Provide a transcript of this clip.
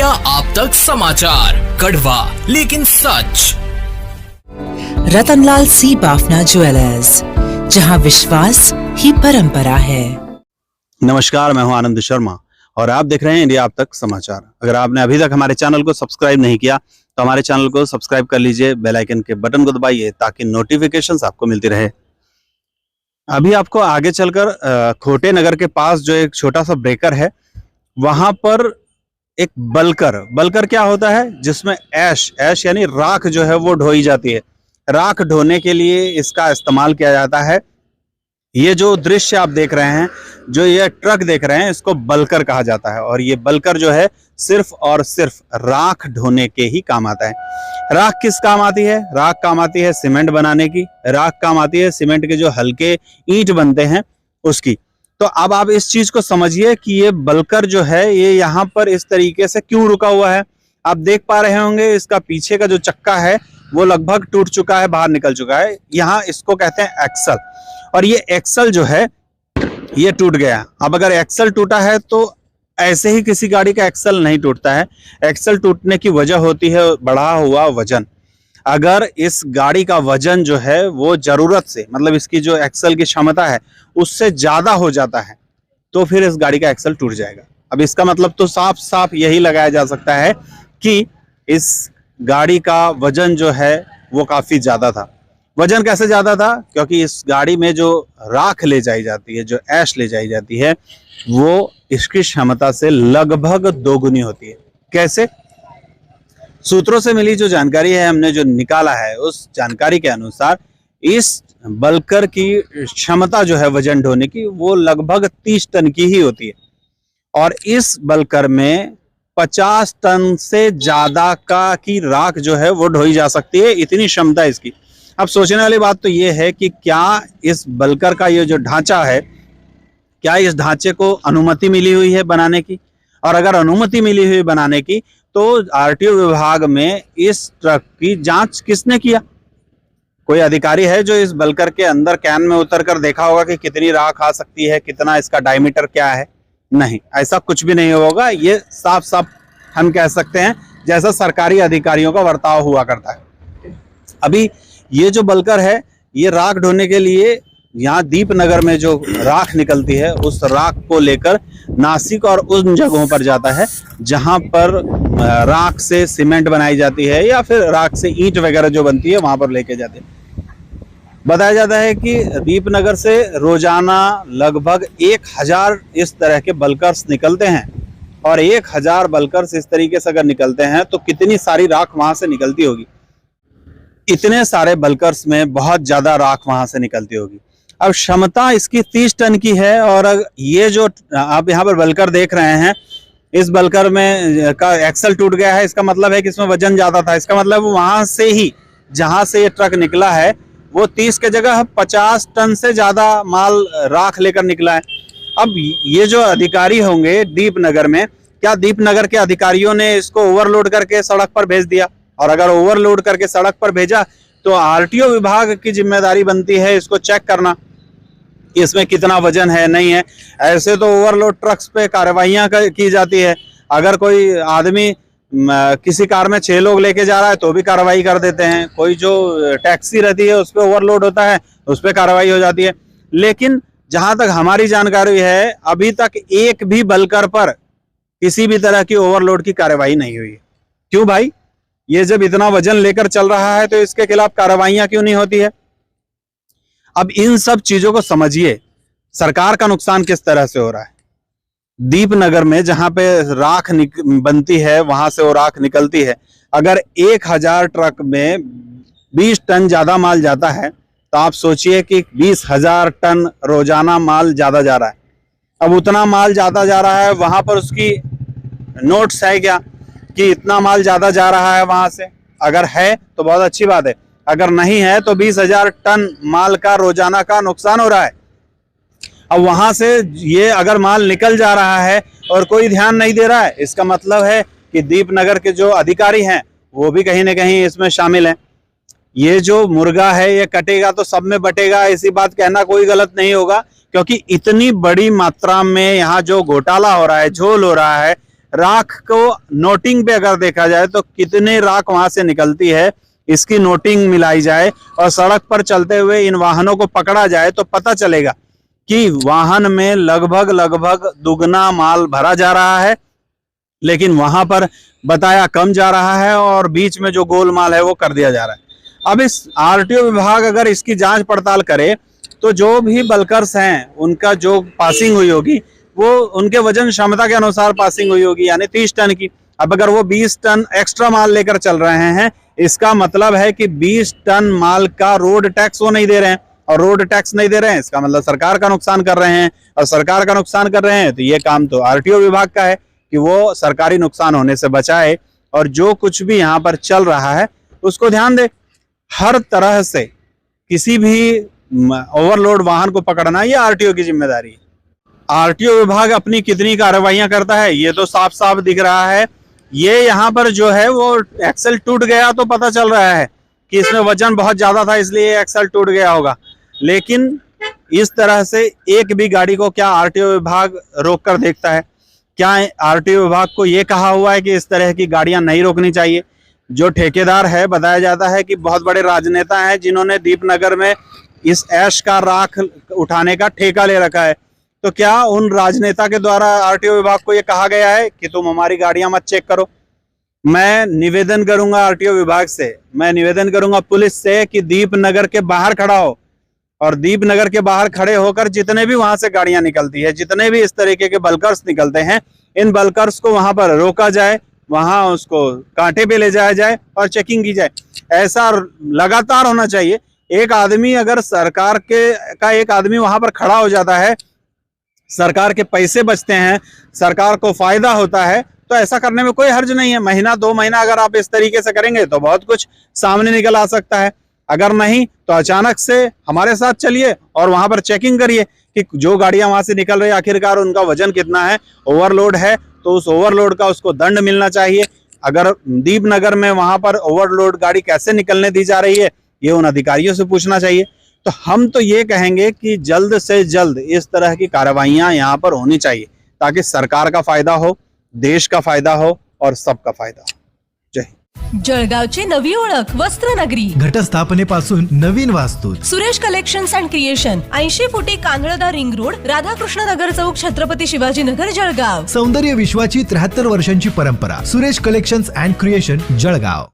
India आप तक समाचार, कड़वा लेकिन सच। रतनलाल सी बाफना ज्वेलर्स, जहां विश्वास ही परंपरा है। नमस्कार, मैं हूं आनंद शर्मा और आप देख रहे हैं इंडिया आप तक समाचार। अगर आपने अभी तक हमारे चैनल को सब्सक्राइब नहीं किया तो हमारे चैनल को सब्सक्राइब कर लीजिए, बेल आइकन के बटन को दबाइए ताकि नोटिफिकेशंस आपको मिलती रहे। अभी आपको आगे चलकर खोटे नगर के पास जो एक छोटा सा ब्रेकर है, वहां पर एक बलकर क्या होता है, जिसमें ऐश यानी राख जो है वो ढोई जाती है। राख ढोने के लिए इसका इस्तेमाल किया जाता है। ये जो दृश्य आप देख रहे हैं, जो ये ट्रक देख रहे हैं, इसको बलकर कहा जाता है। और ये बलकर जो है सिर्फ और सिर्फ राख ढोने के ही काम आता है। राख किस काम आती है? राख काम आती है सीमेंट बनाने की। राख काम आती है सीमेंट के जो हल्के ईंट बनते हैं उसकी। तो अब आप इस चीज को समझिए कि ये बलकर जो है ये यहाँ पर इस तरीके से क्यों रुका हुआ है। आप देख पा रहे होंगे इसका पीछे का जो चक्का है वो लगभग टूट चुका है, बाहर निकल चुका है। यहाँ इसको कहते हैं एक्सल, और ये एक्सल जो है ये टूट गया। अब अगर एक्सल टूटा है तो ऐसे ही किसी गाड़ी का एक्सल नहीं टूटता है। एक्सल टूटने की वजह होती है बढ़ा हुआ वजन। अगर इस गाड़ी का वजन जो है वो जरूरत से, मतलब इसकी जो एक्सल की क्षमता है उससे ज्यादा हो जाता है तो फिर इस गाड़ी का एक्सल टूट जाएगा। अब इसका मतलब तो साफ साफ यही लगाया जा सकता है कि इस गाड़ी का वजन जो है वो काफी ज्यादा था। वजन कैसे ज्यादा था? क्योंकि इस गाड़ी में जो राख ले जाई जाती है, जो ऐश ले जाई जाती है, वो इसकी क्षमता से लगभग दोगुनी होती है। कैसे? सूत्रों से मिली जो जानकारी है, हमने जो निकाला है, उस जानकारी के अनुसार इस बलकर की क्षमता जो है वजन ढोने की वो लगभग 30 टन की ही होती है। और इस बलकर में 50 टन से ज्यादा की राख जो है वो ढोई जा सकती है, इतनी क्षमता इसकी। अब सोचने वाली बात तो ये है कि क्या इस बलकर का ये जो ढांचा है, क्या इस ढांचे को अनुमति मिली हुई है बनाने की? और अगर अनुमति मिली हुई बनाने की तो आरटीओ विभाग में इस ट्रक की जांच किसने किया? कोई अधिकारी है जो इस बलकर के अंदर कैन में उतरकर देखा होगा कि कितनी राख आ सकती है, कितना इसका डायमीटर क्या है? नहीं, ऐसा कुछ भी नहीं होगा। ये साफ साफ हम कह सकते हैं जैसा सरकारी अधिकारियों का बर्ताव हुआ करता है। अभी ये जो बलकर है ये राख ढोने के लिए यहाँ दीपनगर में जो राख निकलती है उस राख को लेकर नासिक और उन जगहों पर जाता है जहां पर राख से सीमेंट बनाई जाती है या फिर राख से ईंट वगैरह जो बनती है वहां पर लेके जाते हैं। बताया जाता है कि दीपनगर से रोजाना लगभग 1000 इस तरह के बलकर्स निकलते हैं। और 1000 बलकर्स इस तरीके से अगर निकलते हैं तो कितनी सारी राख वहां से निकलती होगी। इतने सारे बलकर्स में बहुत ज्यादा राख वहां से निकलती होगी। अब क्षमता इसकी 30 टन की है। और ये जो आप यहाँ पर बलकर देख रहे हैं, इस बलकर में का एक्सल टूट गया है। इसका मतलब है कि इसमें वजन ज्यादा था। इसका मतलब वहां से ही जहां से ये ट्रक निकला है वो 30 के जगह 50 टन से ज्यादा माल राख लेकर निकला है। अब ये जो अधिकारी होंगे दीपनगर में, क्या दीपनगर के अधिकारियों ने इसको ओवरलोड करके सड़क पर भेज दिया? और अगर ओवरलोड करके सड़क पर भेजा तो आरटीओ विभाग की जिम्मेदारी बनती है इसको चेक करना, इसमें कितना वजन है, नहीं है। ऐसे तो ओवरलोड ट्रक्स पे कार्रवाइयां की जाती है। अगर कोई आदमी किसी कार में 6 लोग लेके जा रहा है तो भी कार्रवाई कर देते हैं। कोई जो टैक्सी रहती है उस पर ओवरलोड होता है, उस पर कार्रवाई हो जाती है। लेकिन जहां तक हमारी जानकारी है अभी तक एक भी बलकर पर किसी भी तरह की ओवरलोड की कार्रवाई नहीं हुई। क्यों भाई? ये जब इतना वजन लेकर चल रहा है तो इसके खिलाफ कार्रवाइयां क्यों नहीं होती है? अब इन सब चीजों को समझिए, सरकार का नुकसान किस तरह से हो रहा है। दीपनगर में जहां पे राख बनती है वहां से वो राख निकलती है। अगर 1000 ट्रक में 20 टन ज्यादा माल जाता है तो आप सोचिए कि 20,000 टन रोजाना माल ज्यादा जा रहा है। अब उतना माल ज्यादा जा रहा है, वहां पर उसकी नोट्स है क्या कि इतना माल ज्यादा जा रहा है वहां से? अगर है तो बहुत अच्छी बात है, अगर नहीं है तो 20,000 टन माल का रोजाना का नुकसान हो रहा है। अब वहां से ये अगर माल निकल जा रहा है और कोई ध्यान नहीं दे रहा है, इसका मतलब है कि दीपनगर के जो अधिकारी हैं वो भी कहीं ना कहीं इसमें शामिल हैं। ये जो मुर्गा है ये कटेगा तो सब में बटेगा, ऐसी बात कहना कोई गलत नहीं होगा, क्योंकि इतनी बड़ी मात्रा में यहाँ जो घोटाला हो रहा है, झोल हो रहा है, राख को नोटिंग पे अगर देखा जाए तो कितने राख वहां से निकलती है, इसकी नोटिंग मिलाई जाए और सड़क पर चलते हुए इन वाहनों को पकड़ा जाए तो पता चलेगा कि वाहन में लगभग दुगना माल भरा जा रहा है, लेकिन वहां पर बताया कम जा रहा है और बीच में जो गोलमाल है वो कर दिया जा रहा है। अब इस आरटीओ विभाग अगर इसकी जांच पड़ताल करे तो जो भी बल्कर्स हैं उनका जो पासिंग हुई होगी वो उनके वजन क्षमता के अनुसार पासिंग हुई होगी, यानी 30 टन की। अब अगर वो 20 टन एक्स्ट्रा माल लेकर चल रहे हैं, इसका मतलब है कि 20 टन माल का रोड टैक्स वो नहीं दे रहे हैं, और रोड टैक्स नहीं दे रहे हैं इसका मतलब सरकार का नुकसान कर रहे हैं, और सरकार का नुकसान कर रहे हैं तो ये काम तो आरटीओ विभाग का है कि वो सरकारी नुकसान होने से बचाए और जो कुछ भी यहाँ पर चल रहा है उसको ध्यान दे। हर तरह से किसी भी ओवरलोड वाहन को पकड़ना ये आरटीओ की जिम्मेदारी है। आरटीओ विभाग अपनी कितनी कार्रवाइयां करता है ये तो साफ साफ दिख रहा है। ये यहाँ पर जो है वो एक्सल टूट गया तो पता चल रहा है कि इसमें वजन बहुत ज्यादा था इसलिए एक्सल टूट गया होगा, लेकिन इस तरह से एक भी गाड़ी को क्या आरटीओ विभाग रोक कर देखता है? क्या आरटीओ विभाग को ये कहा हुआ है कि इस तरह की गाड़ियां नहीं रोकनी चाहिए? जो ठेकेदार है, बताया जाता है कि बहुत बड़े राजनेता हैं जिन्होंने दीपनगर में इस ऐश का राख उठाने का ठेका ले रखा है, तो क्या उन राजनेता के द्वारा आरटीओ विभाग को ये कहा गया है कि तुम हमारी गाड़ियां मत चेक करो? मैं निवेदन करूंगा आरटीओ विभाग से, मैं निवेदन करूंगा पुलिस से कि दीपनगर के बाहर खड़ा हो और दीपनगर के बाहर खड़े होकर जितने भी वहां से गाड़ियां निकलती है, जितने भी इस तरीके के बल्कर्स निकलते हैं, इन बल्कर्स को वहां पर रोका जाए, वहां उसको कांटे पे ले जाया जाए और चेकिंग की जाए। ऐसा लगातार होना चाहिए। एक आदमी अगर सरकार का एक आदमी वहां पर खड़ा हो जाता है, सरकार के पैसे बचते हैं, सरकार को फायदा होता है, तो ऐसा करने में कोई हर्ज नहीं है। महीना 2 महीना अगर आप इस तरीके से करेंगे तो बहुत कुछ सामने निकल आ सकता है। अगर नहीं तो अचानक से हमारे साथ चलिए और वहां पर चेकिंग करिए कि जो गाड़ियां वहां से निकल रही है आखिरकार उनका वजन कितना है। ओवरलोड है तो उस ओवरलोड का उसको दंड मिलना चाहिए। अगर दीपनगर में वहां पर ओवरलोड गाड़ी कैसे निकलने दी जा रही है ये उन अधिकारियों से पूछना चाहिए। तो हम तो ये कहेंगे कि जल्द से जल्द इस तरह की कार्रवाइयां यहाँ पर होनी चाहिए ताकि सरकार का फायदा हो, देश का फायदा हो और सबका फायदा हो। जय हिंद। जळगावची नवी ओळख वस्त्रनगरी, घटस्थापनेपासून नवीन वास्तू, सुरेश कलेक्शन्स अँड क्रिएशन, 80 फुटी कांदळदा रिंग रोड, राधाकृष्ण नगर चौक, छत्रपती शिवाजी नगर, जळगाव। सौंदर्य विश्वाची 73 वर्षांची परंपरा, Suresh collections and creation, Jalgaon.